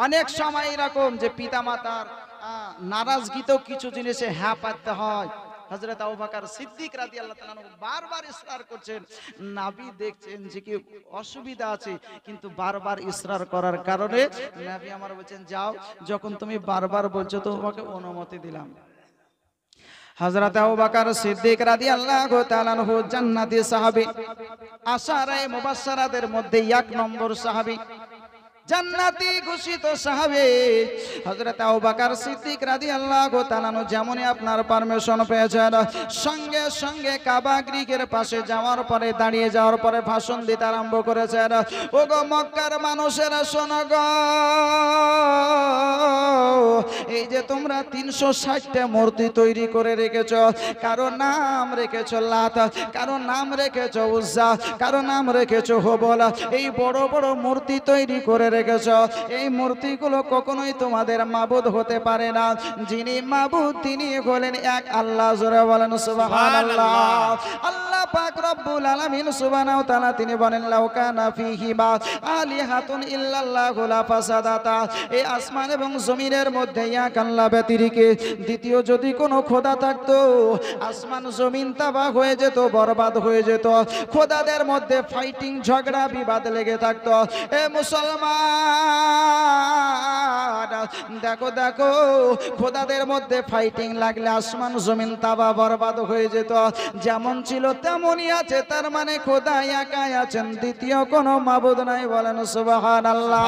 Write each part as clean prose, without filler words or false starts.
অনেক সময় এরকম যে পিতামাতার নারাজগিতেও কিছু জিনিসে হ্যাঁ পাততে হয়। হযরত আবু বকর সিদ্দিক রাদিয়াল্লাহু তাআলা বারবার ইসরার করছেন, নবী দেখছেন যে কি অসুবিধা আছে, কিন্তু বারবার ইসরার করার কারণে নবী আমার বলছেন, যাও, যখন তুমি বারবার বলছো তো তোমাকে অনুমতি দিলাম। হযরত আবু বকর সিদ্দিক রাদিয়াল্লাহু তাআলা আনহু জান্নাতি সাহাবী, আশারায়ে মুবাশশারাদের মধ্যে এক নম্বর সাহাবী, জান্নাতি ঘোষিত সাহাবী হযরত আবু বকর সিদ্দিক রাদিয়াল্লাহু তাআলা আনহু যেমনই আপনার পারমিশন পেয়েছেন, সঙ্গে সঙ্গে কাবা গৃহের পাশে যাওয়ার পরে, দাঁড়িয়ে যাওয়ার পরে ভাষণ দিতে আরম্ভ করেছেন। ওগো মক্কার মানুষেরা শোনো গো, এই যে তোমরা 360টা মূর্তি তৈরি করে রেখেছো, কারো নাম রেখেছো লাত, কারো নাম রেখেছো উজ্জা, কারো নাম রেখেছো হুবল, এই বড় বড় মূর্তি তৈরি করে রেখেছো, এই মূর্তিগুলো কখনোই তোমাদের মাবুদ হতে পারে না। যিনি মাবুদ তিনি হলেন এক আল্লাহ। জোরে বলেন সুবহানাল্লাহ। আল্লাহ পাক রব্বুল আলামিন সুবহানাহু ওয়া তাআলা তিনি বলেন, লাউ কানা ফীহিমা আলিহাতুন ইল্লাল্লাহু লা ফাসাদাতা, এই আসমান এবং জমিনের মধ্যে এক আল্লাহ ব্যতিরেকে দ্বিতীয় যদি কোনো খোদা থাকতো, আসমান জমিন তাবাহ হয়ে যেত, বরবাদ হয়ে যেত। খোদাদের মধ্যে ফাইটিং, ঝগড়া, বিবাদ লেগে থাকতো। এ মুসলমান দেখো দেখো, খোদাদের মধ্যে ফাইটিং লাগলে আসমান জমিন তাবাহ বরবাদ হয়ে যেত। যেমন ছিল তেমনই আছে, তার মানে খোদা একাই আছেন, দ্বিতীয় কোনো মাবুদ নাই। বলেন সুবহানাল্লাহ।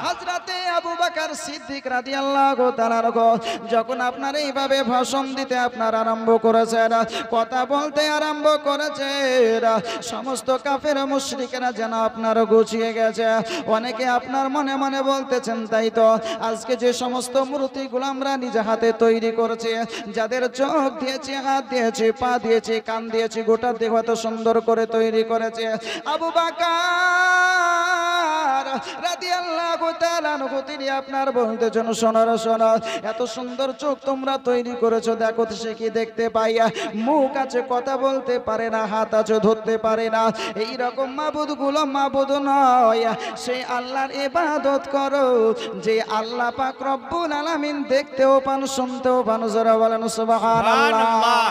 হযরতে আবু বকর সিদ্দিক রাদিয়াল্লাহু তাআলা যখন আপনার এইভাবে ভাষণ দিতে আপনার আরম্ভ করেছেন, কথা বলতে আরম্ভ করেছেন, সমস্ত কাফের মুশরিকেরা যেন আপনার গুছিয়ে গেছে। অনেকে আপনার মনে মনে বলতেছেন, তাই তো আজকে যে সমস্ত মূর্তিগুলো আমরা নিজে হাতে তৈরি করেছি, যাদের চোখ দিয়েছি, হাত দিয়েছি, পা দিয়েছি, কান দিয়েছি, গোটা দেহ এত সুন্দর করে তৈরি করেছে, আবু বকর রাদিয়াল্লাহু তাআলা আনহু তিনি আপনার বলতেছেন, শোনো শোনো, এত সুন্দর চোখ তোমরা তৈরি করেছো, দেখো তো সে কি দেখতে পাই, মুখ আছে কথা বলতে পারে না, হাত আছে ধরতে পারে না, এই রকম মাবুদ গুলো মাবুদ নয়। সেই আল্লাহর ইবাদত করো যে আল্লাহ পাক রব্বুল আলামিন দেখতেও পান, শুনতেও পান। যারা বলেন সুবহানাল্লাহ।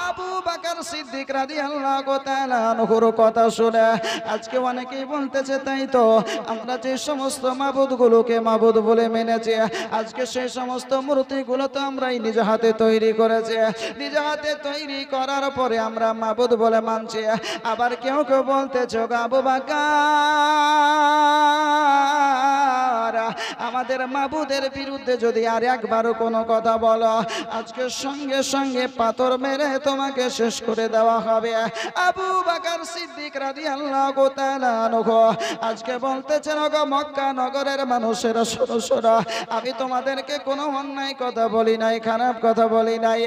আবু বকর সিদ্দিক রাদিয়াল্লাহু তাআলা আনহুর কথা শুনে আজকে অনেকেই বলতেছে, তাই তো আমরা যে সমস্ত মাবুদ গুলোকে মাবুদ বলে মেনেছি, আজকে সেই সমস্ত মূর্তিগুলো তো আমরাই নিজ হাতে তৈরি করেছি, নিজ হাতে তৈরি করার পরে আমরা মাবুদ বলে মানছি। আবার কেউ কেউ বলতেছে, আবু বকর আমাদের মাবুদের বিরুদ্ধে যদি আর একবারও কোনো কথা বলো, আজকে সঙ্গে সঙ্গে পাথর মেরে তোমাকে শেষ করে দেওয়া হবে। আবু বকর সিদ্দিক রাদিয়াল্লাহু তাআলা আনহু আজকে বলতেছেন, ওগো মক্কা নগরের মানুষেরা শোনো শোনো, আমি তোমাদেরকে কোনো অন্যায় কথা বলি নাই, খারাপ কথা বলি নাই,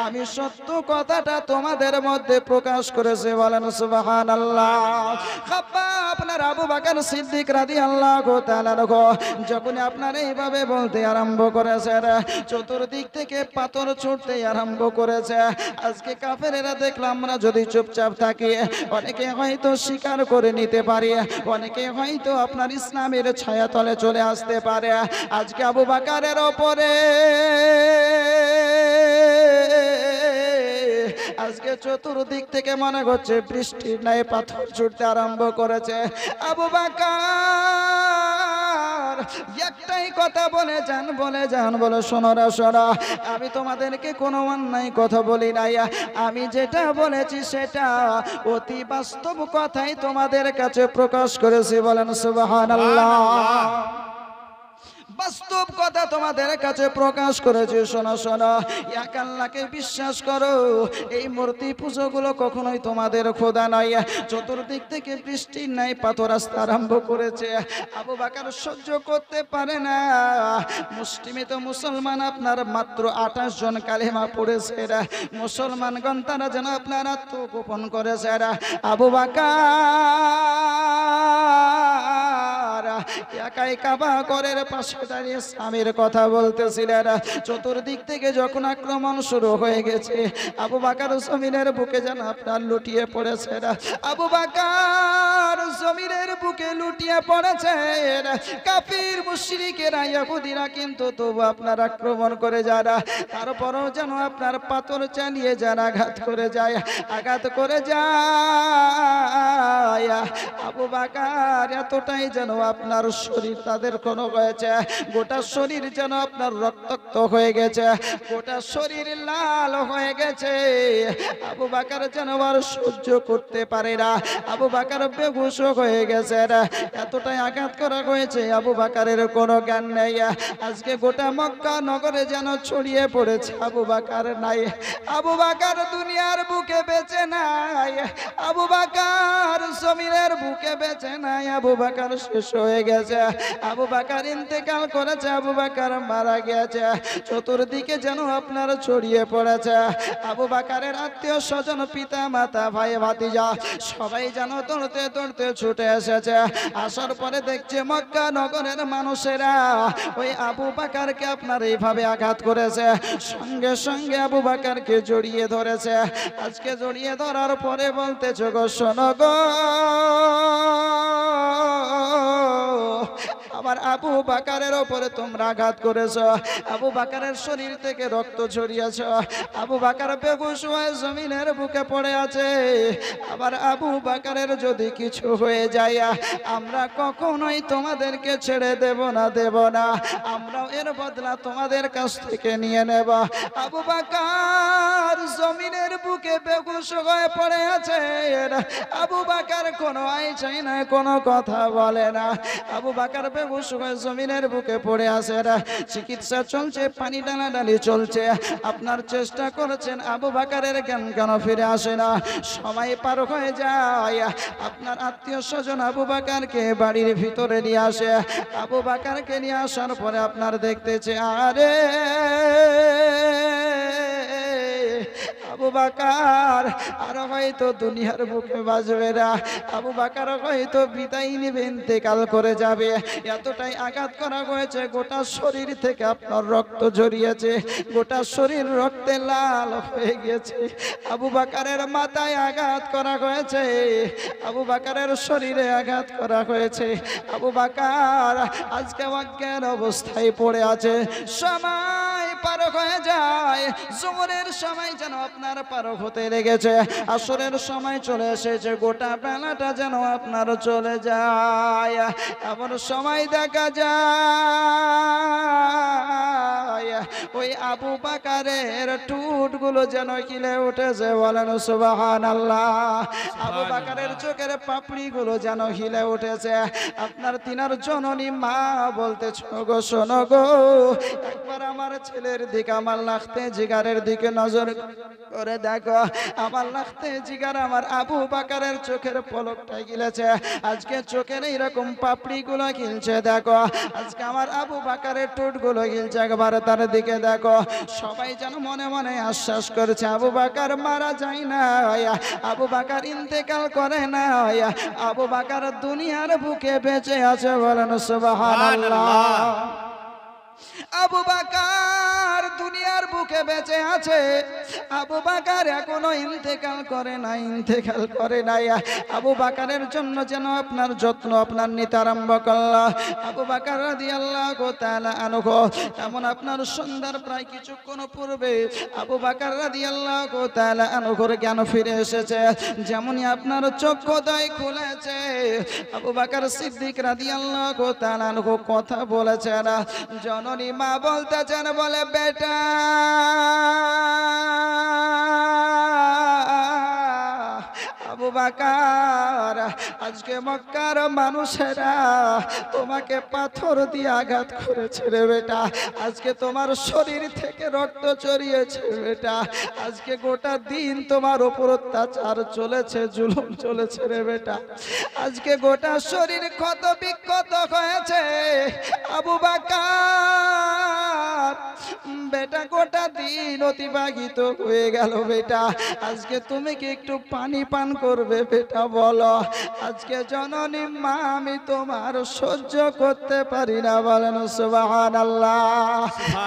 আমি সত্য কথাটা তোমাদের মধ্যে প্রকাশ করেছি। বলেন সুবহানাল্লাহ। আপনার আবু বকর সিদ্দিক রাদিয়াল্লাহু তাআলা যখন আপনার এইভাবে বলতে আরম্ভ করেছে, চতুর্দিক থেকে পাথর ছুটতে আরম্ভ করেছে। আজকে কাফেরেরা দেখলাম, আমরা যদি চুপচাপ থাকি, অনেকে হয়তো স্বীকার করে নিতে পারি, অনেকে হয়তো আপনার ইসলামের ছায়াতলে চলে আসতে পারে। আজকে আবু বকরের ওপরে আজকে চতুর্দিক থেকে মনে হচ্ছে বৃষ্টির ন্যায় পাথর ছুটতে আরম্ভ করেছে। আবু বকর একটাই কথা বলে যান, বলে যান, বলে শোনোরা শোনো, আমি তোমাদেরকে কোনো অন্যায় কথা বলি নাই, আমি যেটা বলেছি সেটা অতি বাস্তব কথাই তোমাদের কাছে প্রকাশ করেছি। বলেন সুবহানাল্লাহ। বাস্তব কথা তোমাদের কাছে প্রকাশ করেছে। শোনো শোনো, এক আল্লাহকে বিশ্বাস করো, এই মূর্তি পুজোগুলো কখনোই তোমাদের খোদা নয়। চতুর্দিক থেকে বৃষ্টির নাই পাথর আসতে আরম্ভ করেছে। আবু বকর সহ্য করতে পারে না। মুসলিমিত মুসলমান আপনার মাত্র 28 জন কালেমা পড়েছে, মুসলমানগণ তারা যেন আপনার আত্মগোপন করেছে। আবু বকর একাই কাবা ঘরের পাশে দাঁড়িয়ে স্বামীর কথা বলতেছিলেন। চতুর্দিক থেকে যখন আক্রমণ শুরু হয়ে গেছে, আবু বকর জমিনের বুকে যেন আপনার লুটিয়ে পড়েছেন। আবু বকর জমিনের বুকে লুটিয়ে পড়েছেন। কাফির মুশরিকেরা ইহুদিরা কিন্তু তবু আপনার আক্রমণ করে যারা, তারপরেও যেন আপনার পাথর চালিয়ে যারা আঘাত করে যায়, আঘাত করে যায়। আবু বকর এতটাই যেন আপনার শরীর তাদের কোনো হয়েছে, গোটা শরীর যেন আপনার রক্তাক্ত হয়ে গেছে, গোটা শরীর লাল হয়ে গেছে। আবু বকর যেন আর সহ্য করতে পারে না, আবু বকর বেহুশ হয়ে গেছে। এতটাই আঘাত করা হয়েছে, আবু বকরের কোনো জ্ঞান নেই। আজকে গোটা মক্কা নগরে যেন ছড়িয়ে পড়েছে আবু বকর নাই, আবু বকর দুনিয়ার বুকে বেঁচে নাই, আবু বকর জমিনের বুকে বেঁচে নাই, আবু বকর শেষ হয়ে গেছে, আবু বকর ইন্তেকাল করেছে, আবু বকর মারা গেছে। চতুর্দিকে যেন আপনার ছড়িয়ে পড়েছে। আবু বকরের আত্মীয় স্বজন, পিতা মাতা, ভাই ভাতিজা সবাই যেন দৌড়তে দৌড়তে ছুটে এসেছে। আসার পরে দেখছে মক্কা নগরের মানুষেরা ওই আবু বকরকে আপনার এইভাবে আঘাত করেছে। সঙ্গে সঙ্গে আবু বকরকে জড়িয়ে ধরেছে। আজকে জড়িয়ে ধরার পরে বলতেছে, গো শোনো গো, আমার আবু বকরের উপরে তোমরা আঘাত করেছো, আবু বকরের শরীর থেকে রক্ত ঝরিয়েছো, আবু বকর বেহুশ হয়ে জমিনের বুকে পড়ে আছে। আবার আবু বকরের যদি কিছু হয়ে যায়, আমরা কখনোই তোমাদেরকে ছেড়ে দেব না, দেব না, আমরাও এর বদলা তোমাদের কাছ থেকে নিয়ে নেব। আবু বকর জমিনের বুকে বেহুশ হয়ে পড়ে আছে। আবু বকর কোনো আয় চাই না, কোনো কথা বলে না। আবু বকর বেহুশ হয়ে জমিনের বুকে পড়ে আছে। চিকিৎসা চলছে, পানি টানাটানি চলছে, আপনার চেষ্টা করেছেন আবু বকরের জ্ঞান কেন ফিরে আসে না। সময় পার হয়ে যায়, আপনার আত্মীয় স্বজন আবু বকরকে বাড়ির ভিতরে নিয়ে আসে। আবু বকরকে নিয়ে আসার পরে আপনার দেখতেছে, আরে আবু বকর আর হয়তো দুনিয়ার বুকে বাঁচবে না, আবু বকর হয়তো বিদায় নিবে, ইন্তেকাল করে যাবে। এতটাই আঘাত করা হয়েছে, গোটা শরীর থেকে আপনার রক্ত ঝরিয়েছে, গোটা শরীর রক্তে লাল হয়ে গেছে। আবু বকরের মাথায় আঘাত করা হয়েছে, আবু বকরের শরীরে আঘাত করা হয়েছে। আবু বকর আজকে অজ্ঞান অবস্থায় পড়ে আছে। সময় পার হয়ে যায়, জোহরের সময় যেন আপনার পার হতে লেগেছে, আসরের সময় চলে এসেছে, গোটা বেলাটা যেন আপনার চলে যায়। এমন সময় দেখা যায় ওই আবু বকরের ঠোঁটগুলো যেন খিলে উঠেছে, বলেন সুবহানাল্লাহ। আবু বকরের চোখের পাপড়িগুলো যেন হিলে উঠেছে। আপনার তিনার জননী মা বলতেছে, গো শোনো গো, একবার আমার ছেলের দিকে, আমার লাখতে জিগারের দিকে নজর করে দেখো। আমার লাখতে জিগার আমার আবু বকরের চোখের পলকটা গিলেছে, আজকে চোখের এইরকম পাপড়িগুলো গিলছে দেখো, আজকে আমার আবু বকরের ঠোঁটগুলো গিলছে, একবার তার দিকে দেখো। সবাই যেন মনে মনে আশ্বাস করছে, আবু বকর মারা যায় না, আবু বকর ইন্তেকাল করে না, আবু বকর দুনিয়ার বুকে বেঁচে আছে, বলেন সুবহানাল্লাহ। আবু বকর দুনিয়ার বুকে বেঁচে আছে, আবু বকর এখনো ইন্তেকাল করে নাই, ইন্তেকাল করে নাই। আবু বকরের জন্য যেন আপনার যত্ন আপনার নিতে আরম্ভ করল। আবু বকর রাদিয়াল্লাহু তাআলা আনহু, এমন আপনার সন্ধ্যার প্রায় কিছুক্ষণ পূর্বে আবু বকর রাদিয়াল্লাহু তাআলা আনহুর জ্ঞান ফিরে এসেছে। যেমনই আপনার চক্ষুদ্বয় খুলেছে, আবু বকর সিদ্দিক রাদিয়াল্লাহু তাআলা আনহু কথা বলেছেন। জননী মা বলতেছেন, বলে বেটা আবু বকর, আজকে মক্কার মানুষেরা তোমাকে পাথর দিয়ে আঘাত করেছে রে বেটা, আজকে তোমার শরীর থেকে রক্ত চড়িয়েছে বেটা, আজকে গোটা দিন তোমার উপর অত্যাচার চলেছে, জুলুম চলেছে রে বেটা, আজকে গোটা শরীর ক্ষত বিক্ষত হয়েছে। আবু বকর বেটা গোটা দিন অতিবাহিত হয়ে গেল বেটা, আজকে তুমি কি একটু পানি পান করবে বেটা বলো। আজকে জননী মা আমি তোমার সহ্য করতে পারি না, বলেন সুবহানাল্লাহ।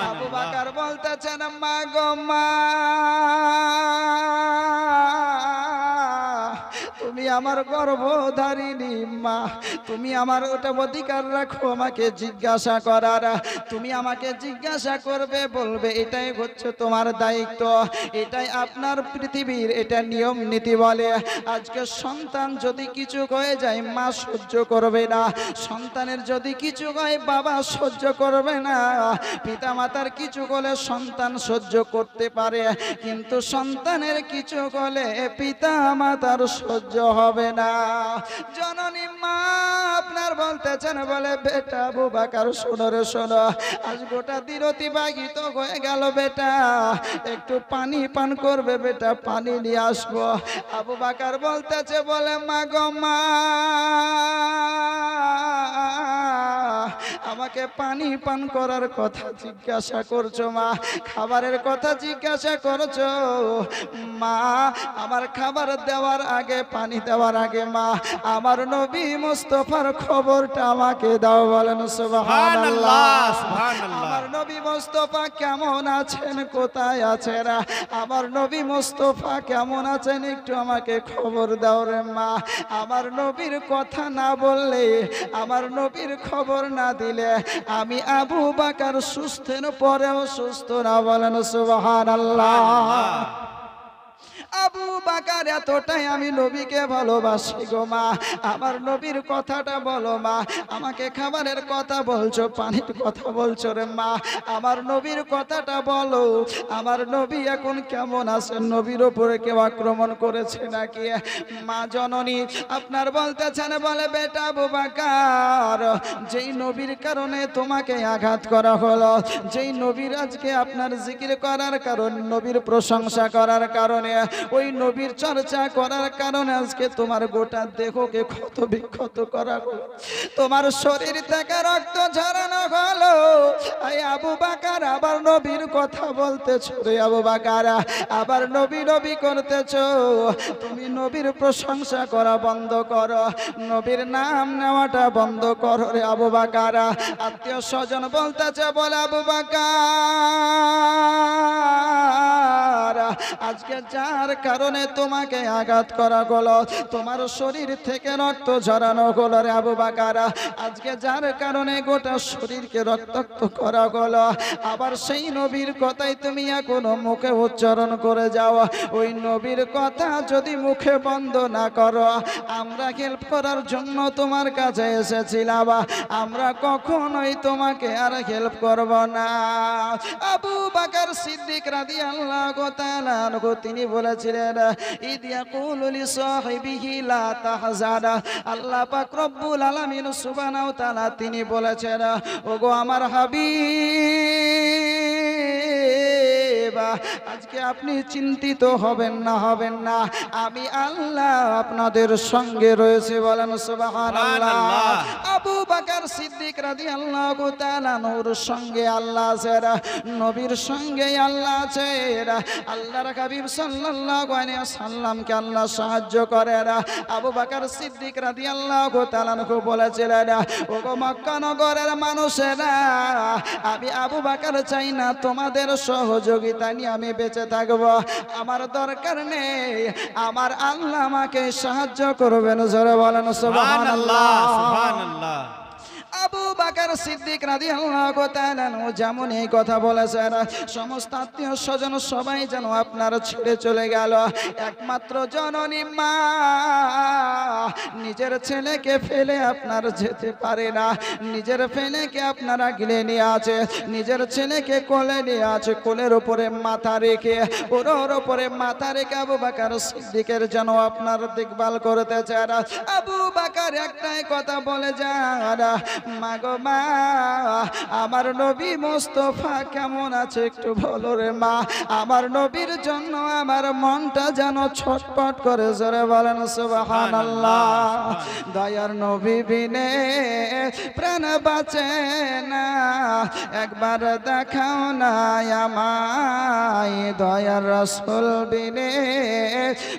আবু বকর বলতেছেন মা গো মা, তুমি আমার গর্ভধারিণী মা, তুমি আমার ওটা অধিকার রাখো আমাকে জিজ্ঞাসা করার, তুমি আমাকে জিজ্ঞাসা করবে বলবে, এটাই হচ্ছে তোমার দায়িত্ব, এটাই আপনার পৃথিবীর এটা নিয়ম নীতি বলে। আজকে সন্তান যদি কিছু হয়ে যায় মা সহ্য করবে না, সন্তানের যদি কিছু হয় বাবা সহ্য করবে না, পিতা মাতার কিছু হলে সন্তান সহ্য করতে পারে, কিন্তু সন্তানের কিছু হলে পিতা মাতার সহ্য হবে না। জননী মা আপনার বলতেছেন বলে বেটা আবু বকর শোনো রে শোনো, আজ গোটা দিন অতিবাহিত হয়ে গেল বেটা, একটু পানি পান করবে বেটা, পানি নিয়ে আসবো। আবু বকর বলতেছে বলে মা গো মা, আমাকে পানি পান করার কথা জিজ্ঞাসা করছো মা, খাবারের কথা জিজ্ঞাসা করছো মা, আমার খাবার দেওয়ার আগে পানি দেওয়ার আগে মা আমার নবী মুস্তাফার খবরটা আমাকে দাও, বলেন সুবহানাল্লাহ। আমার নবী মুস্তাফা কেমন আছেন, কোথায় আছেন, আমার নবী মুস্তাফা কেমন আছেন একটু আমাকে খবর দাও রে মা। আমার নবীর কথা না বললে, আমার নবীর খবর না দিলে আমি আবু বকর সুস্থের পরেও সুস্থ না, বলেন সুবহানাল্লাহ। আবু বকর এতটাই আমি নবীকে ভালোবাসি গো মা, আমার নবীর কথাটা বলো মা, আমাকে খাবারের কথা বলছো, পানির কথা বলছো রে মা, আমার নবীর কথাটা বলো, আমার নবী এখন কেমন আছেন, নবীর উপরে কেউ আক্রমণ করেছে নাকি। মা জননী আপনার বলতেছেন বলে বেটা আবু বকর, যেই নবীর কারণে তোমাকে আঘাত করা হলো, যেই নবীর আজকে আপনার জিকির করার কারণে, নবীর প্রশংসা করার কারণে, ওই নবীর চর্চা করার কারণে আজকে তোমার গোটা দেহকে ক্ষত বিক্ষত করা হলো, তোমার শরীর থেকে রক্ত ঝরানো হলো। এই আবু বকর আবার নবীর কথা বলতেছো রে আবু বকর, আবার নবী নবী করতেছো, তুমি নবীর প্রশংসা করা বন্ধ করো, নবীর নাম নেওয়াটা বন্ধ করো রে আবু বকর। আত্মীয় স্বজন বলতেছে বলে আবু বকর, আজকে যার কারণে তোমাকে আঘাত করা হলো, তোমার শরীর থেকে রক্ত ঝরানো হলো রে আবু বকর, আজকে যার কারণে গোটা শরীরকে রক্তাক্ত করা হলো, আবার সেই নবীর কথাই তুমি এখনো মুখে উচ্চারণ করে যাও। ওই নবীর কথা যদি মুখে বন্ধ না করো, আমরা হেল্প করার জন্য তোমার কাছে এসেছিলাম, আমরা কখনোই তোমাকে আর হেল্প করব না। আবু বকর সিদ্দিক রাদিয়াল্লাহু তাআলা আনহু তিনি বলেছিলেন ইদ ইয়াকুলু লিসাহিবিহি লা তাহজান, আল্লাহ পাক রব্বুল আলামিন সুবহানাহু ওয়া তাআলা তিনি বলেছেন ওগো আমার হাবিব, আজকে আপনি চিন্তিত হবেন না, হবেন না, আমি আল্লাহ আপনাদের সঙ্গে রয়েছে, বলেন সুবহানাল্লাহ। আবু বকর সিদ্দিক রাদিয়াল্লাহু তাআলা নূর সঙ্গে আল্লাহ আছে, নবীর সঙ্গে আল্লাহ আছে, আল্লাহর হাবিব সাল্লাল্লাহু আলাইহি ওয়াসাল্লামকে আল্লাহ সাহায্য করে। আবু বকর সিদ্দিক রাদিয়াল্লাহু তাআলা আনহু বলেছিলেন ওগো মক্কা নগরের মানুষেরা, আমি আবু বকর চাই না তোমাদের সহযোগিতা নিয়ে আমি বেঁচে থাকবো, আমার দরকার নেই, আমার আল্লাহ আমাকে সাহায্য করবেন, জোরে বলেন সুবহানাল্লাহ সুবহানাল্লাহ। আবু বকর সিদ্দিক রাদিয়াল্লাহু তাআলা যেমন এই কথা বলেছেন, সমস্ত আত্মীয় স্বজন সবাই যেন আপনার ছেড়ে চলে গেল, একমাত্র জননী মা নিজের ছেলেকে ফেলে আপনার যেতে পারে না, নিজের ছেলেকে আপনারা গিলে নিয়ে আছে, নিজের ছেলেকে কোলে নিয়ে আছে, কোলের উপরে মাথা রেখে, ওর উপরে মাথা রেখে আবু বকর সিদ্দিকের যেন আপনার দেখভাল করতে চান। আবু বকর একটাই কথা বলে যান, মা গো মা, আমার নবী মুস্তাফা কেমন আছে একটু বলো রে মা, আমার নবীর জন্য আমার মনটা যেন ছটফট করে, জোরে বলেন সুবহানাল্লাহ। দয়ার নবী বিনে প্রাণ বাঁচে না, একবার দেখাও না আমায় দয়ার রাসূল বিনে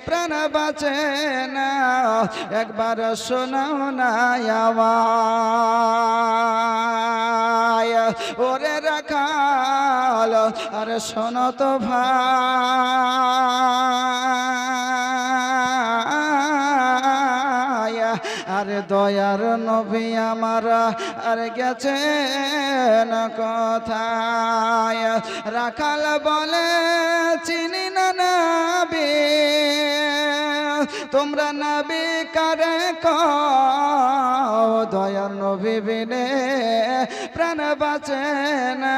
প্রাণ বাঁচে না একবার শোনাও না আমায় ওরে রাখাল আরে শোনো তো ভাই আরে দয়ার নবী আমার আর গেছেন কোথায় রাখাল বলে চিনি না নবী তোমরা নবী কারে কও দয়ার নবী বিনে প্রাণ বাঁচে না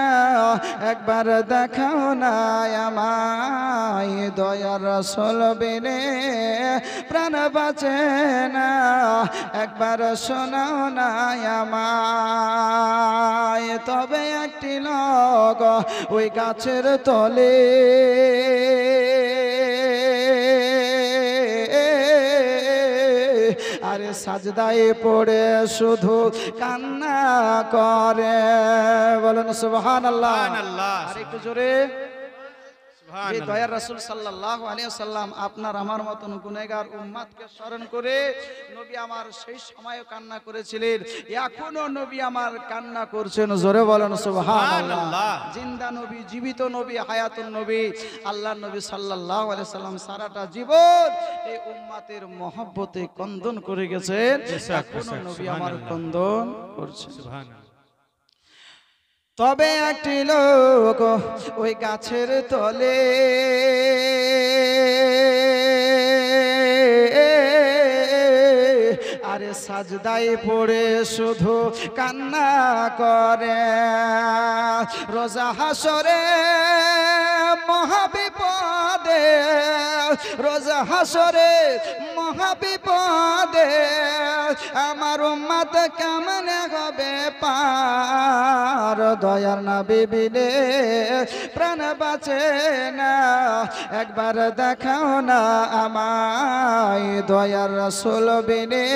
একবার দেখাও না আমায় দয়ার রাসূল বিনে প্রাণ বাঁচে না একবার শোনাও না আমায় তবে একটি লোক ওই গাছের তলে আরে সাজদায় পড়ে শুধু কান্না করে বলেন সুবহানাল্লাহ আর একটু জোরে যে দয়ার রাসূল সাল্লাল্লাহু আলাইহি ওয়াসাল্লাম আপনার আমার মতন গুনাহগার উম্মতকে স্মরণ করে নবী আমার সেই সময়ও কান্না করেছিলেন এখনো নবী আমার কান্না করছেন জোরে বলেন সুবহানাল্লাহ জিন্দা নবী জীবিত নবী হায়াতুন নবী আল্লাহর নবী সাল্লাল্লাহু আলাইহি ওয়াসাল্লাম সারাটা জীবন এই উম্মতের মহব্বতে কন্দন করে গেছেন এখনো নবী আমার কন্দন করছেন সুবহানাল্লাহ তবে একটি লোক ওই গাছের তলে আরে সাজদায় পড়ে শুধু কান্না করে রোজা হাসরে মহাবিপদে রোজা হাসরে মহাবিপদে আমার উম্মত কেমন হবে পার দয়ার নবী বিনে প্রাণ বাঁচে না একবার দেখাও না আমায় দয়ার রাসূল বিনে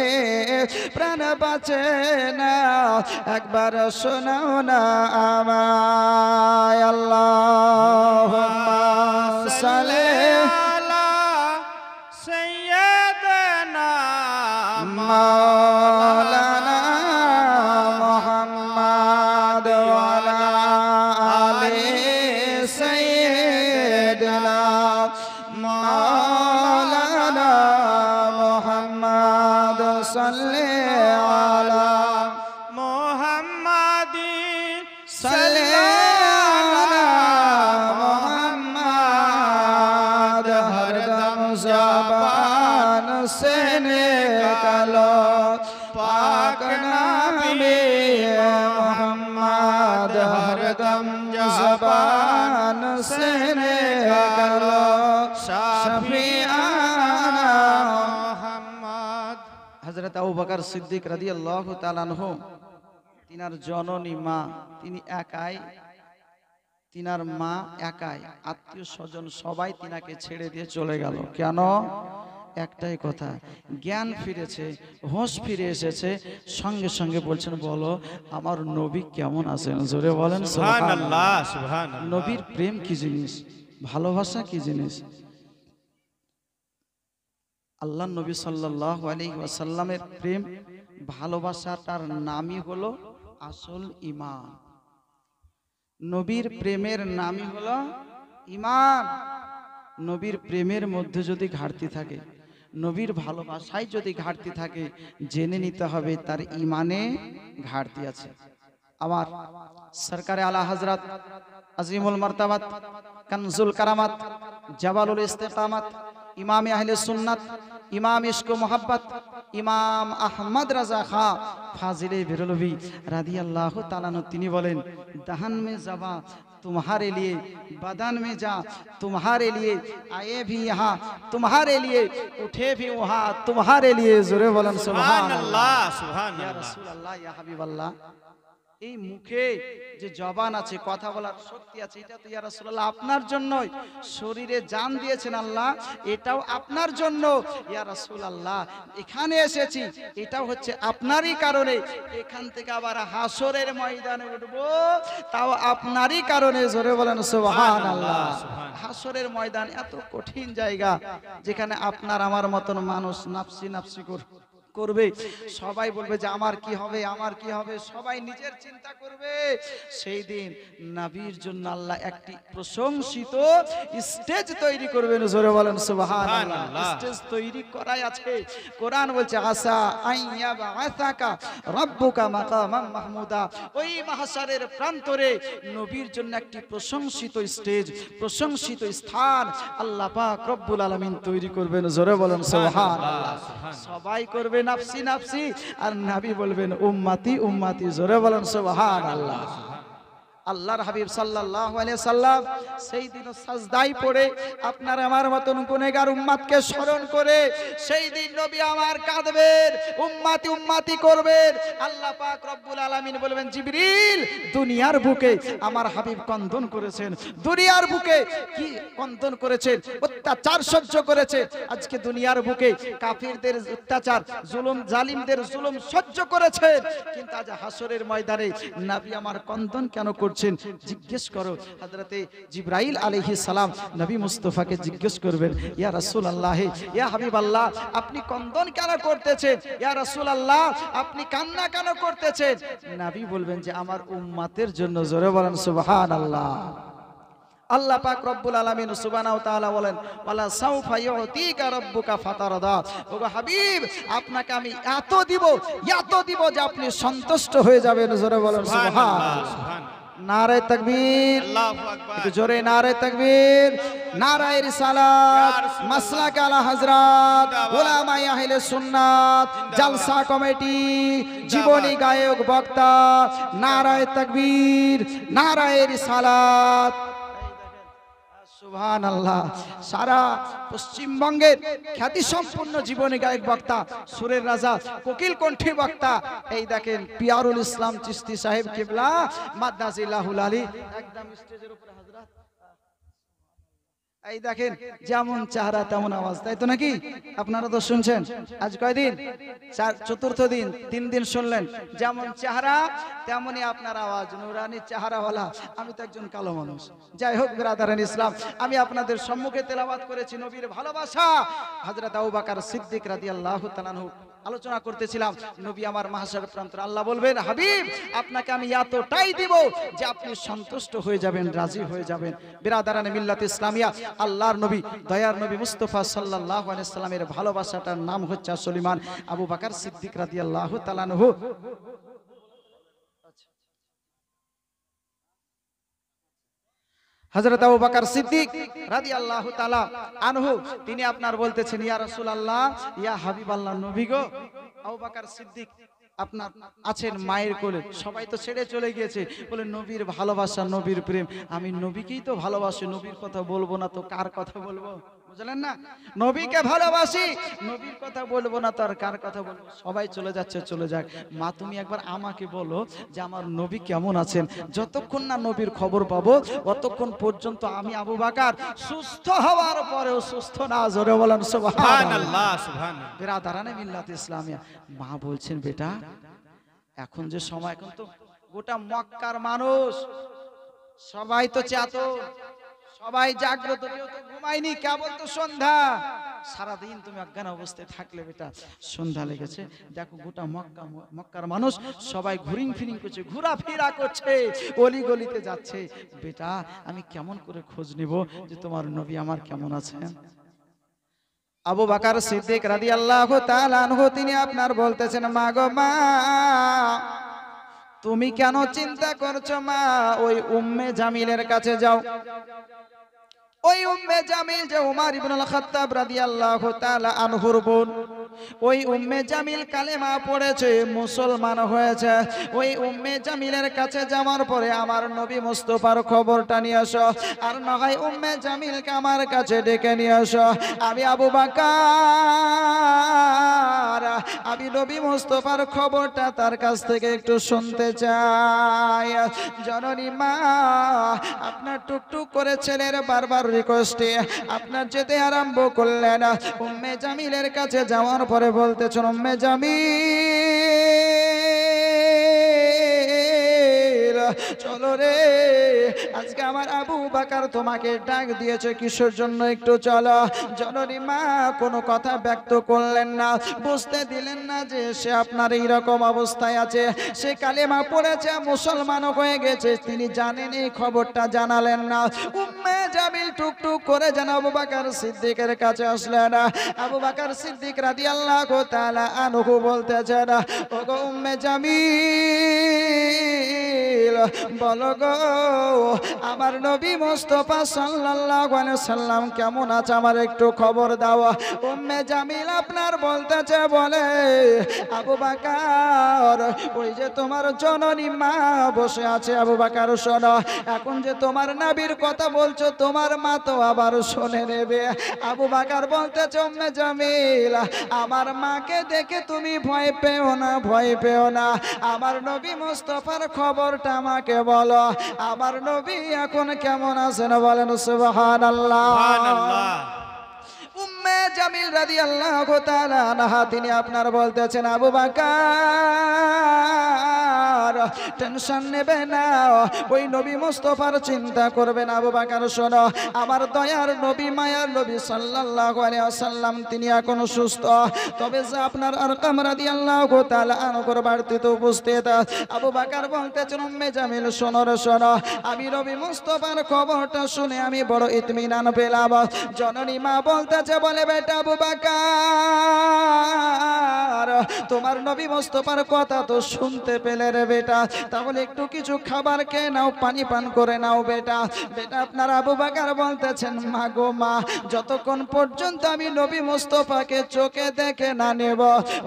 প্রাণ বাঁচে না একবার শোনাও না আমায় আল্লাহুম্মা সাল্লি আলা সাইয়্যিদিনা মাওলানা মুহাম্মদ ওয়া আলা আলি সাইয়্যিদিনা মাওলানা মুহাম্মদ সাল্লি আলা মুহাম্মাদি সাল্লি আলা মুহাম্মদ হরদম জবান से निकालो पाक नामे मोहम्मद हरदम ज़बान से निकालो शफीआना मोहम्मद हज़रत अबू बकर सिद्दीक রাদিয়াল্লাহু তাআলা আনহু তিনার জননী মা তিনি একাই তিনার মা একাই আত্মীয় স্বজন সবাই তিনাকে ছেড়ে দিয়ে চলে গেল কেন একটাই কথা জ্ঞান ফিরেছে হোশ ফিরে এসেছে সঙ্গে সঙ্গে বলছেন বলো আমার নবী কেমন আছেন জোরে বলেন সুবহানাল্লাহ সুবহানাল্লাহ নবীর প্রেম কি জিনিস ভালোবাসা কি জিনিস আল্লাহর নবী সাল্লাল্লাহু আলাইহি ওয়াসাল্লামের প্রেম ভালোবাসাটার নামই হলো আসল ঈমান নবীর প্রেমের নামই হলো ঈমান নবীর প্রেমের মধ্যে যদি ঘাটতি থাকে নবীর ভালোবাসায় যদি ঘাটতি থাকে জেনে নিতে হবে তার ঈমানে ঘাটতি আছে আমার সরকারে আলা হযরত আজিমুল মারতাবাত কানজুল কারামাত জাবালুল ইস্তিকামাত ইমাম আহলে সুন্নাত ইমাম ইশক মোহাব্বত ইমাম আহমদ রাজা খা ফাজিলে বেরলভী রাদিয়াল্লাহু তাআলা তিনি বলেন दहन में ज़बा तुम्हारे लिए बदन में जा तुम्हारे लिए आए भी यहाँ तुम्हारे लिए उठे भी वहाँ तुम्हारे लिए ज़ोरे बोलन सुभान अल्लाह सुभान या रसूल अल्लाह या हबीब अल्लाह এই মুখে যে জবান আছে, কথা বলার শক্তি আছে, এটা তো ইয়া রাসূলুল্লাহ আপনার জন্যই। শরীরে জান দিয়েছেন আল্লাহ, এটাও আপনার জন্য ইয়া রাসূলুল্লাহ। এখানে এসেছি এটাও হচ্ছে আপনারই কারণে। এখান থেকে আবার হাসরের ময়দানে উঠব, তাও আপনারই কারণে। জোরে বলেন সুবহানাল্লাহ। হাসরের ময়দান এত কঠিন জায়গা, যেখানে আপনার আমার মতন মানুষ নাফসি নাফসি করবে। সবাই বলবে যে আমার কি হবে, আমার কি হবে, সবাই নিজের চিন্তা করবে। সেই দিন নবীর জন্য আল্লাহ একটি প্রশংসিত স্টেজ তৈরি করবেন। জোরে বলেন সুবহানাল্লাহ। স্টেজ তৈরি করাই আছে। কোরআন বলছে আসা আইয়া বাআসাকা রাব্বুকা মাকামান মাহমুদা। ওই মাহশারের প্রান্তরে নবীর জন্য একটি প্রশংসিত স্টেজ, প্রশংসিত স্থান আল্লাহ পাক রব্বুল আলামিন তৈরি করবেন। জোরে বলেন সুবহানাল্লাহ। সবাই করবে নাফসি নাফসি, আর নবী বলবেন উম্মতি উম্মতি। জোরে বলেন সুবহানাল্লাহ। আল্লাহর হাবিব সাল্লাল্লাহু আলাইহি সাল্লাম সেই দিন সাজদায় পড়ে আপনার আমার মতন গুনাহগার উম্মতকে স্মরণ করে সেই দিন নবী আমার কাঁদবেন, উম্মতি উম্মতি করবেন। আল্লাহ পাক রব্বুল আলামিন বলবেন জিবরিল, দুনিয়ার বুকে আমার হাবিব কন্দন করেছেন, দুনিয়ার বুকে কি কন্দন করেছেন, অত্যাচার সহ্য করেছে। আজকে দুনিয়ার বুকে কাফিরদের অত্যাচার, জুলুম, জালিমদের জুলুম সহ্য করেছেন, কিন্তু আজ হাসরের ময়দানে নবী আমার কন্দন কেন করছেন? জিজ্ঞেস করো। হযরতে জিবরাইল আলাইহিস সালাম নবী মুস্তাফাকে জিজ্ঞেস করবেন, ইয়া রাসূলুল্লাহ, ইয়া হাবিবাল্লাহ, আপনি কন্দন কেন করতেছেন? ইয়া রাসূলুল্লাহ, আপনি কান্না কেন করতেছেন? নবী বলবেন যে আমার উম্মতের জন্য। জোরে বলেন সুবহানাল্লাহ। আল্লাহ পাক রব্বুল আলামিন সুবহানাহু ওয়া তাআলা বলেন ওয়ালা সাউফা ইউতিকা রাব্বুকা ফাতারদা। ওগো হাবিব, আপনাকে আমি এত দিব যে আপনি সন্তুষ্ট হয়ে যাবেন। জোরে বলেন সুবহানাল্লাহ। নারে তাকবীর, আল্লাহু আকবার। একটু জোরে নারে তাকবীর, নারে রিসালাত, মাসলাক আলা হযরত উলামায়ে আহলে সুন্নাত, জলসা কমিটি, জীবনী গায়ক বক্তা, নারে তাকবীর, নারে রিসালাত। সুবহানাল্লাহ। সারা পশ্চিমবঙ্গের খ্যাতি সম্পন্ন জীবনী গায়ক বক্তা, সুরের রাজা, কোকিল কণ্ঠী বক্তা, এই দেখেন পিয়ারুল ইসলাম চিশতি সাহেব কিবলা মাদ্দাজিল্লাহুল আলী, একদম স্টেজের উপরে হযরত। এই দেখেন যেমন চেহারা তেমন আওয়াজ, তাই তো নাকি? আপনারা তো শুনছেন। আজ কয়দিন? চতুর্থ দিন। 3 দিন শুনলেন। যেমন চেহারা তেমনি আপনার আওয়াজ, নুরানি চেহারাওয়ালা। আমি তো একজন কালো মানুষ। যাই হোক বিরাদারান ইসলাম, আমি আপনাদের সম্মুখে তেলাওয়াত করেছি নবীর ভালোবাসা। হযরত আবু বকর সিদ্দিক রাদিয়াল্লাহু তাআলা আনহু আলোচনা করতেছিলাম। নবী আমার মাহশার প্রান্তরে আল্লাহ বলবেন, হাবিব, আপনাকে আমি এতটাই দিব যে আপনি সন্তুষ্ট হয়ে যাবেন, রাজি হয়ে যাবেন। বিরাদারানে মিল্লাত ইসলামিয়া, আল্লাহর নবী, দয়ার নবী মুস্তাফা সাল্লাল্লাহু আলাইহি সাল্লামের ভালোবাসাটার নাম হচ্ছে সুলেমান আবু বকর সিদ্দিক রাদিয়াল্লাহু তাআলা আনহু। হযরত আবু বকর সিদ্দিক রাদিয়াল্লাহু তাআলা আনহু তিনি আপনার বলতেছেন, ইয়া রাসূলুল্লাহ, ইয়া হাবিবাল্লাহ, নবী গো। আবু বকর সিদ্দিক আপনার আছেন মায়ের কোলে, সবাই তো ছেড়ে চলে গিয়েছে। বলে নবীর ভালোবাসা, নবীর প্রেম, আমি নবীকেই তো ভালোবাসি, নবীর কথা বলবো না তো কার কথা বলবো? বুঝলেন না? নবীকে ভালোবাসি, নবীর কথা বলবো না তো আর কার কথা বলবো? সবাই চলে যাচ্ছে, চলে যাক। মা, তুমি একবার আমাকে বলো যে আমার নবী কেমন আছেন। যতক্ষণ না নবীর খবর পাবো ততক্ষণ পর্যন্ত আমি আবু বকর সুস্থ হওয়ার পরেও সুস্থ না। জোরে বলেন সুবহানাল্লাহ। সুবহানাল্লাহ। বিরাদারানে মিল্লাত ইসলামিয়া, মা বলছেন, বেটা, এখন যে সময়, এখন তো গোটা মক্কার মানুষ সবাই তো চেতন, সবাই জাগ্রত, কেউ তো ঘুমায়নি, কেবল তো সন্ধ্যা। সারাদিন তুমি অজ্ঞান অবস্থায় থাকলে বেটা, সন্ধ্যা লেগেছে, দেখো গোটা মক্কার মানুষ সবাই ঘুরিং ফিরিং করছে, ঘোরাফেরা করছে, অলি গলিতে যাচ্ছে। বেটা, আমি কেমন করে খোঁজ নিব যে তোমার নবী আমার কেমন আছেন? আবু বকর সিদ্দিক রাদিয়াল্লাহু তাআলা আনহু তিনি আপনার বলতেছেন, মা গো মা, তুমি কেন চিন্তা করছো মা? ওই উম্মে জামিলের কাছে যাও। ওই উম্মে জামিল যে উমর ইবনুল খাত্তাব রাদিয়াল্লাহু তাআলা আনহুর বোন, ওই উম্মে জামিল কালেমা পড়েছে, মুসলমান হয়েছে। ওই উম্মে জামিলের কাছে যাওয়ার পরে আমার নবী মুস্তাফার খবরটা নিয়ে আসো, আর না হয় উম্মে জামিলকে আমার কাছে ডেকে নিয়ে আসো। আমি আবু বকর, আমি নবী মুস্তাফার খবরটা তার কাছ থেকে একটু শুনতে চাই। জননী মা, আপনার টুকটুক করে ছেলের বারবার রিকোয়েস্টে আপনার যেতে আরম্ভ করলেন। উম্মে জামিলের কাছে যাওয়ার পরে বলতেছেন, উম্মে জামিল চলো রে, আজকে আমার আবু বকর তোমাকে ডাক দিয়েছে, কিসের জন্য একটু চলো। জননী মা কোনো কথা ব্যক্ত করলেন না, বুঝতে দিলেন না যে সে আপনার এইরকম অবস্থায় আছে, সে কালেমা পড়েছে, মুসলমান হয়ে গেছে, তিনি জানেন এই খবরটা জানালেন না। উম্মে জামিল টুকটুক করে যেন আবু বকর সিদ্দিকের কাছে আসলেন। আবু বকর সিদ্দিক রাদিয়াল্লাহু তাআলা আনহু বলতেছেন, ওগো উম্মে জামিল, বলো গো আমার নবী মুস্তাফা সাল্লাল্লাহু আলাইহি সাল্লাম কেমন আছে, আমার একটু খবর দাও। উম্মে জামিল আপনার বলতেছে, বলে আবু বকর, ওই যে তোমার জননী মা বসে আছে। আবু বকর শোনো, এখন যে তোমার নবীর কথা বলছো, তোমার মা তো আবার শুনে নেবে। আবু বকর বলতেছে, উম্মে জামিল, আমার মাকে দেখে তুমি ভয় পেও না, ভয় পেও না, আমার নবী মুস্তাফার খবরটা আমাকে বলো, আমার নবী এখন কেমন আছেন বলেন সুবহানাল্লাহ। সুবহানাল্লাহ। উম্মে জামিল রাদিয়াল্লাহু তাআলা আনহা তিনি আপনার বলতেছেন, আবু বকর টেনশন নেবে না, ওই নবী মুস্তাফার চিন্তা করবেন। আবু বকর শোনো, আমার দয়ার নবী মায়ার নবী সাল্লাল্লাহু আলাইহি ওয়াসাল্লাম তিনি এখনো সুস্থ, তবে যে আপনার আরকাম রাদিয়াল্লাহু তাআলা আনহুর বাড়িতে উপস্থিত। আবু বকর বলতেছেন, উম্মে জামিল শোনো রে শোনো, আমি নবী মুস্তাফার খবরটা শুনে আমি বড় ইতমিনান পেলাম। জননী মা বলতেছে, বলে বেটা আবু বকর, তোমার নবী মুস্তাফার কথা তো শুনতে পেলে রে বেটা, তাহলে একটু কিছু খাবার খেয়ে নাও, পানি পান করে নাও বেটা। বেটা আপনার আবু বকর বলতেছেন, মা গো মা, যতক্ষণ পর্যন্ত আমি নবী মুস্তাফাকে চোখে দেখে না নেব,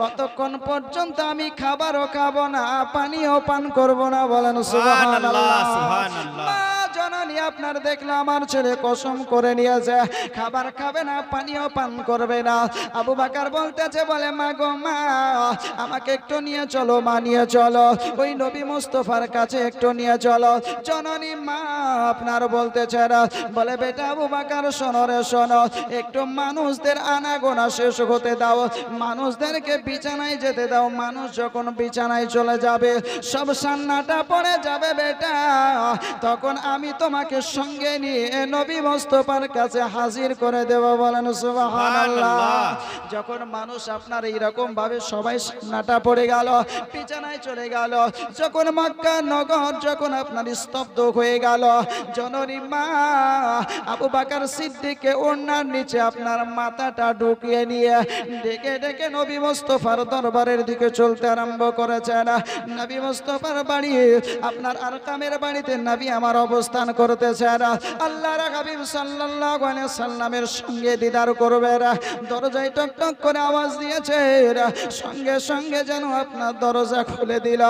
অতক্ষণ পর্যন্ত আমি খাবারও খাবো না, পানিও পান করব না। বলেন সুবহানাল্লাহ, সুবহানাল্লাহ। জননী আপনার দেখলে আমার ছেলে কসম করে নিয়েছে, খাবার খাবে না, পানিও পান করবে না। আবু বকর বলতেছে, বলে মা গো মা, আমাকে একটু নিয়ে চলো, মা নিয়ে চলো, ওই নবী মুস্তাফার কাছে একটু নিয়ে চলো। জননী মা আপনার বলতেছে, বলে বেটা আবু বকর শোনো রে শোনো, একটু মানুষদের আনাগোনা শেষ হতে দাও, মানুষদেরকে বিছানায় যেতে দাও, মানুষ যখন বিছানায় চলে যাবে, সব সান্নাটা পড়ে যাবে বেটা, তখন আমি তোমাকে সঙ্গে নিয়ে নবী মুস্তাফার কাছে হাজির করে দেব। বলেন সুবহানাল্লাহ। যখন মানুষ আপনার এইরকম ভাবে সবাই সান্নাটা পড়ে গেল, বিছানায় চলে গেল, যখন মক্কা নগর যখন আপনার স্তব্ধ হয়ে গেল, জননী মা আবু বকর সিদ্দিককে ওড়নার নিচে আপনার মাথাটা ঢুকিয়ে নিয়ে ডেকে ডেকে নবী মুস্তাফার দরবারের দিকে চলতে আরম্ভ করেছেন। নবী মুস্তাফার বাড়ি আপনার আরকামের বাড়িতে নবী আমার অবস্থান করতেছেন। আল্লাহর হাবিব সাল্লাল্লাহু আলাইহি সাল্লামের সঙ্গে দিদার করবে, দরজায় টক টক করে আওয়াজ দিয়েছে, সঙ্গে সঙ্গে যেন আপনার দরজা খুলে দিল।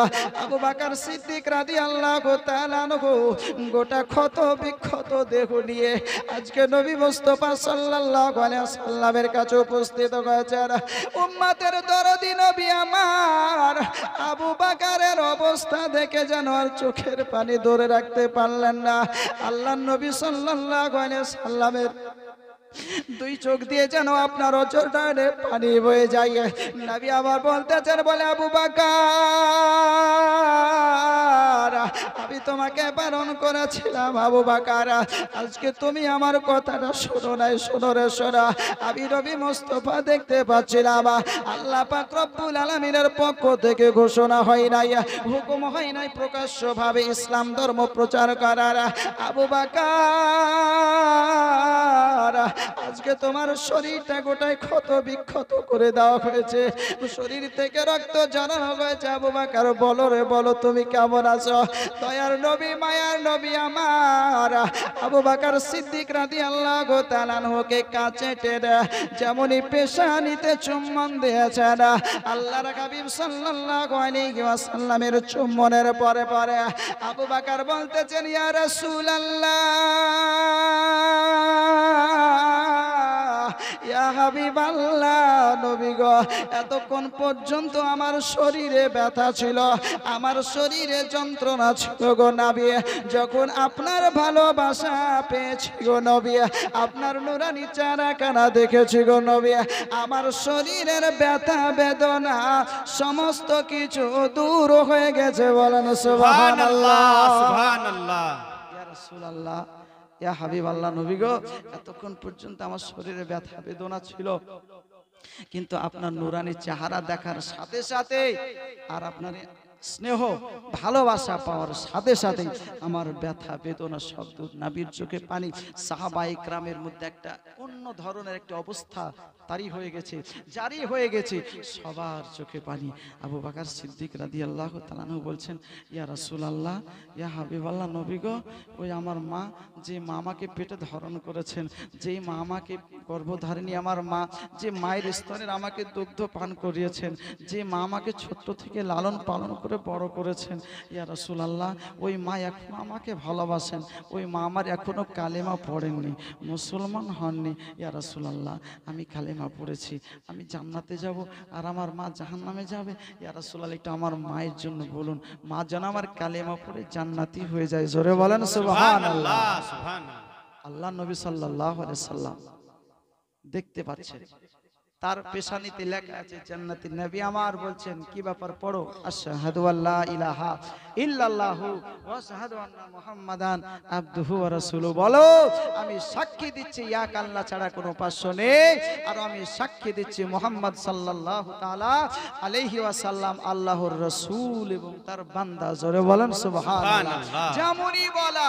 আবু বকর সিদ্দিক রাদিয়াল্লাহু তাআলা আনহু গোটা ক্ষত বিক্ষত দেহ নিয়ে আজকে নবী মুস্তাফা সাল্লাল্লাহু আলাইহি সাল্লামের কাছে উপস্থিত হয়েছেন। উম্মতের দরদি নবী আমার আবু বকরের অবস্থা দেখে যেন আর চোখের পানি ধরে রাখতে পারলেন না। আল্লাহর নবী সাল্লাল্লাহু আলাইহি সাল্লামের দুই চোখ দিয়ে যেন আপনার অচরটারে পানি বয়ে যায়। নবী আবার বলতেছেন, বলে আবু বকর, আমি তোমাকে বারণ করেছিলাম আবু বকর, আজকে তুমি আমার কথাটা শোনো নাই, শোনো রে শোনো। আমি নবী মুস্তাফা দেখতে পাচ্ছিলাম, আল্লাহ পাক রব্বুল আলামিনের পক্ষ থেকে ঘোষণা হয় নাই, হুকুম হয় নাই প্রকাশ্যভাবে ইসলাম ধর্ম প্রচার করার। আবু বকর, আজকে তোমার শরীরটা গোটায় ক্ষত বিক্ষত করে দেওয়া হয়েছে, শরীর থেকে রক্ত ঝরানো হয়েছে। আবু বকর বলো রে বলো, তুমি কেমন আছো? দয়ার নবী মায়ার নবী আমার আবু বকর সিদ্দিক রাদিয়াল্লাহু তাআলা আনহুকে কাছে টেনে যেমনই পেশানিতে চুম্বন দিয়েছেন, আল্লাহর হাবিব সাল্লাল্লাহু আলাইহি ওয়াসাল্লামের চুম্বনের পরে পরে আবু বকর বলতেছেন, ইয়া রাসূলুল্লাহ, ইয়া হাবিবাল্লাহ, নবী গো, এতক্ষণ পর্যন্ত আমার শরীরে ব্যথা ছিল, আমার শরীরে যন্ত্রণা ছিল গো নবী, যখন আপনার ভালোবাসা পেয়েছি গো নবী, আপনার নুরানি চেহারাখানা দেখেছি গো নবী, আমার শরীরের ব্যথা বেদনা সমস্ত কিছু দূর হয়ে গেছে। বলেন সুবহানাল্লাহ, সুবহানাল্লাহ। ইয়া রাসূলুল্লাহ, ইয়া হাবিবাল্লাহ, নবী গো, এতক্ষণ পর্যন্ত আমার শরীরে ব্যথা বেদনা ছিল, কিন্তু আপনার নুরানি চেহারা দেখার সাথে সাথে আর আপনার স্নেহ ভালোবাসা পাওয়ার সাথে সাথে আমার ব্যথা বেদনা সব দূর। নবীর চোখে পানি, সাহাবায়ে কেরামের মধ্যে একটা অন্য ধরনের একটা অবস্থা তারি হয়ে গেছে, জারি হয়ে গেছে, সবার চোখে পানি। আবু বকর সিদ্দিক রাদিয়াল্লাহু তাআলা আনহু বলছেন, ইয়া রাসূলুল্লাহ, ইয়া হাবিবাল্লাহ, নবী গো, ওই আমার মা, যে মা আমাকে পেটে ধারণ করেছেন, যেই মা আমাকে গর্ভধারিণী আমার মা, যে মায়ের স্তনের আমাকে দুগ্ধ পান করিয়েছেন, যে মা আমাকে ছোট্ট থেকে লালন পালন করে বড় করেছেন, ইয়া রাসূলুল্লাহ, ওই মা এখন আমাকে ভালোবাসেন, ওই মা আমার এখনো কালেমা পড়েননি, মুসলমান হননি। ইয়া রাসূলুল্লাহ, আমি কালেমা পড়েছি, আমি জান্নাতে যাব আর আমার মা জাহান্নামে যাবে। ইয়া রাসূলুল্লাহ, একটু আমার মায়ের জন্য বলুন, মা যেন আমার কালেমা পড়ে জান্নাতি হয়ে যায়। জোরে বলেন সুবহানাল্লাহ, সুবহানাল্লাহ। আল্লাহ নবী সাল্লাল্লাহু আলাইহি সাল্লাম দেখতে পাচ্ছেন, তার পেশানিতে লেখা আছে জান্নাতি। নবী আমার বলছেন, কি ব্যাপার, পড়ো, আশহাদু আল্লা ইলাহা ইল্লাল্লাহু ওয়া আশহাদু আন্না মুহাম্মাদান আবদুহু ওয়া রাসূলুহু। বলো, আমি সাক্ষী দিচ্ছি এক আল্লাহ ছাড়া কোনো উপাস্য নেই, আর আমি সাক্ষী দিচ্ছি মুহাম্মদ সাল্লাল্লাহু তাআলা আলাইহি ওয়াসাল্লাম আল্লাহর রাসূল এবং তার বান্দা। জোরে বলেন সুবহানাল্লাহ। যেমনই বলা,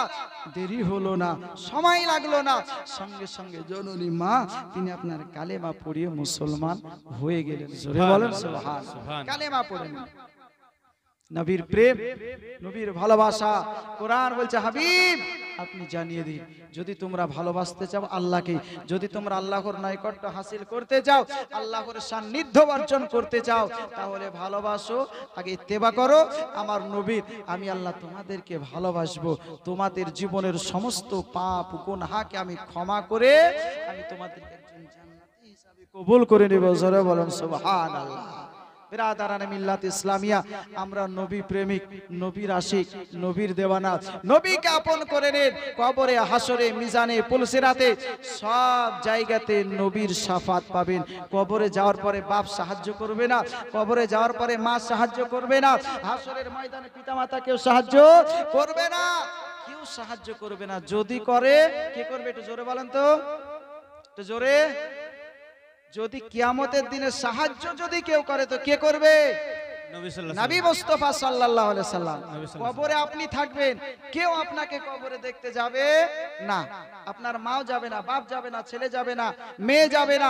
দেরি হলো না, সময় লাগলো না, সঙ্গে সঙ্গে জননী মা তিনি আপনার কালেমা পড়িয়ে মুসলমান হয়ে গেলেন। জোরে বলেন সুবহানাল্লাহ। কালেমা পড়েন, নবীর প্রেম, নবীর ভালোবাসা। কোরআন বলছে, হাবিব আপনি জানিয়ে দিন, যদি তোমরা ভালোবাসতে চাও আল্লাহকে, যদি তোমরা আল্লাহর নৈকট্য হাসিল করতে চাও, আল্লাহর সান্নিধ্য অর্জন করতে চাও, তাহলে ভালোবাসো, আগে ইত্তেবা করো আমার নবীর। আমি আল্লাহ তোমাদেরকে ভালোবাসবো, তোমাদের জীবনের সমস্ত পাপ গুনাহকে আমি ক্ষমা করে আমি তোমাদেরকে একজন জান্নাতি হিসাবে কবুল করে নেব। জোরে বলেন সুবহানাল্লাহ। বিরাদারানে মিল্লাত ইসলামিয়া, আমরা নবী প্রেমিক, নবীর আশিক, নবীর দেওয়ানা। নবীকে আপন করে নেন, কবরে, হাসরে, মিজানে, পুলসিরাতে সব জায়গাতে নবীর শাফাত পাবেন। কবরে যাওয়ার পরে বাপ সাহায্য করবে না, কবরে যাওয়ার পরে মা সাহায্য করবে না, হাসরের ময়দানে পিতামাতা কেউ সাহায্য করবে না, কেউ সাহায্য করবে না। যদি করে, কে করবে? একটু জোরে বলেন তো, একটু জোরে। যদি কিয়ামতের দিনে সাহায্য যদি কেউ করে, তো কে করবে? নবী মুস্তাফা সাল্লাল্লাহু আলাইহি সাল্লাম। কবরে আপনি থাকবেন, কেউ আপনাকে কবরে দেখতে যাবে না, আপনার মাও যাবে না, বাপ যাবে না, ছেলে যাবে না, মেয়ে যাবে না,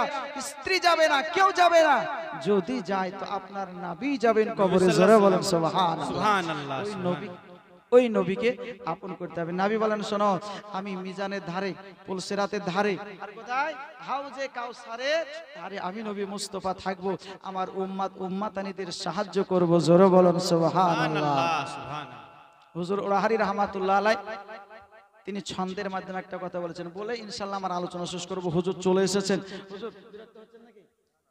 স্ত্রী যাবে না, কেউ যাবে না। যদি যায় তো আপনার নবী যাবেন কবরে। জোরে বলেন সুবহানাল্লাহ। ওই নবীকে আপন করতে হবে। নবী বলেন, শোনো, আমি মিজানের ধারে, পুলসিরাতের ধারে, আর কোথায়? হাউজে কাউসারের ধারে আমি নবী মুস্তাফা থাকবো, আমার উম্মত উম্মাতানিদের সাহায্য করব। জোরে বলেন সুবহানাল্লাহ। হুজুর ওরাহারি রাহমাতুল্লাহ আলাইহি তিনি ছন্দের মাধ্যমে একটা কথা বলেছেন, বলে ইনশাআল্লাহ আমার আলোচনা শেষ করব। হুজুর চলে এসেছেন। হুজুর বিরক্ত হচ্ছেন নাকি?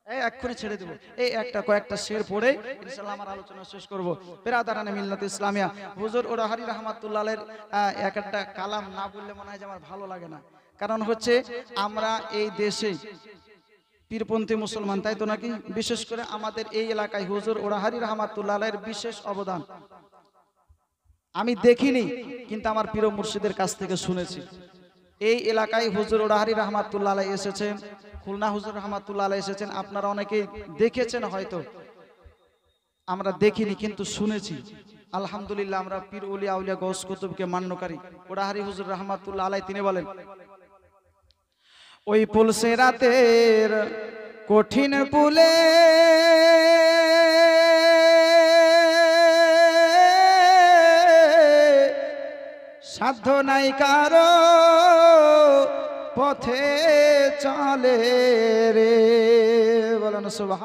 এই এক্ষুনি ছেড়ে দেব, এই কয়েকটা শের পড়ে ইনশাআল্লাহ আমার আলোচনা শেষ করব। বিরাদারানে মিল্লাত ইসলামিয়া, হুজুর ওরাহারি রাহমাতুল্লাহ আলাইহির এক একটা কালাম না বললে মনে হয় যে আমার ভালো লাগে না। কারণ হচ্ছে আমরা এই দেশে পীরপন্থী মুসলমান, তাই তো নাকি? বিশেষ করে আমাদের এই এলাকায় হুজুর ওরাহারি রাহমাতুল্লাহ আলাইহির বিশেষ অবদান আমি দেখিনি, কিন্তু আমার পীর মুর্শিদের কাছ থেকে শুনেছি। এই এলাকায় হুজুর ওরাহারি রাহমাতুল্লাহ আলাইহি এসেছেন, খুলনা হুজুর রাহমাতুল্লাহ আলাইহি এসেছেন, আপনারা অনেকেই দেখেছেন হয়তো, আমরা দেখিনি কিন্তু শুনেছি। আলহামদুলিল্লাহ, আমরা পীর ওলিয়া আউলিয়া গৌস কুতুবকে মান্যকারী ওরাহারি হুজুর রাহমাতুল্লাহ আলাইহি তিনি বলেন, ওই পুলসিরাতের কঠিন পুলে সাধ্য নাই কারো পথে চলে রে, বলেন সুবহান।